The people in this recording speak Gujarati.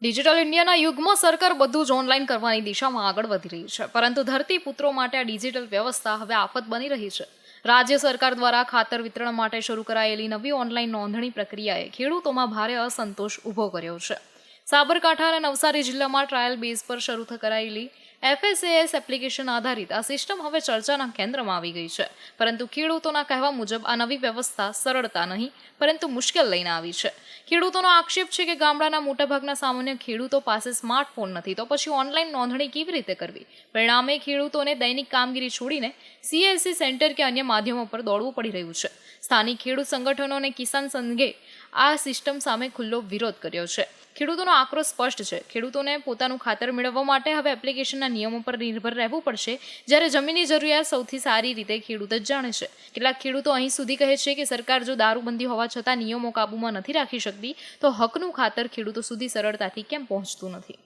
ડિજિટલ ઇન્ડિયાના યુગમાં સરકાર બધું જ ઓનલાઈન કરવાની દિશામાં આગળ વધી રહી છે, પરંતુ ધરતીપુત્રો માટે આ ડિજિટલ વ્યવસ્થા હવે આફત બની રહી છે. રાજ્ય સરકાર દ્વારા ખાતર વિતરણ માટે શરૂ કરાયેલી નવી ઓનલાઈન નોંધણી પ્રક્રિયાએ ખેડૂતોમાં ભારે અસંતોષ ઊભો કર્યો છે. સાબરકાંઠા અને નવસારી જિલ્લામાં ટ્રાયલ બેઝ પર શરૂ કરાયેલી FSAS એપ્લિકેશન આધારિત આ સિસ્ટમ હવે ચર્ચાના કેન્દ્રમાં આવી ગઈ છે. પરંતુ ખેડૂતોના કહેવા મુજબ આ નવી વ્યવસ્થા સરળતા નહીં પરંતુ મુશ્કેલ લઈને આવી છે. ખેડૂતોનો આક્ષેપ છે કે ગામડાના મોટાભાગના સામાન્ય ખેડૂતો પાસે સ્માર્ટફોન નથી, તો પછી ઓનલાઈન નોંધણી કેવી રીતે કરવી? પરિણામે ખેડૂતોને દૈનિક કામગીરી છોડીને CSC સેન્ટર કે અન્ય માધ્યમો પર દોડવું પડી રહ્યું છે. સ્થાનિક ખેડૂત સંગઠનો અને કિસાન સંઘે આ સિસ્ટમ સામે ખુલ્લો વિરોધ કર્યો છે. ખેડૂતોનો આક્રોશ સ્પષ્ટ છે. ખેડૂતોને પોતાનું ખાતર મેળવવા માટે હવે એપ્લિકેશનના નિયમો પર નિર્ભર રહેવું પડશે, જ્યારે જમીનની જરૂરિયાત સૌથી સારી રીતે ખેડૂત જ જાણે છે. કેટલાક ખેડૂતો અહીં સુધી કહે છે કે સરકાર જો દારૂબંધી હોવા છતાં નિયમો કાબૂમાં નથી રાખી શકતી, તો હકનું ખાતર ખેડૂતો સુધી સરળતાથી કેમ પહોંચતું નથી?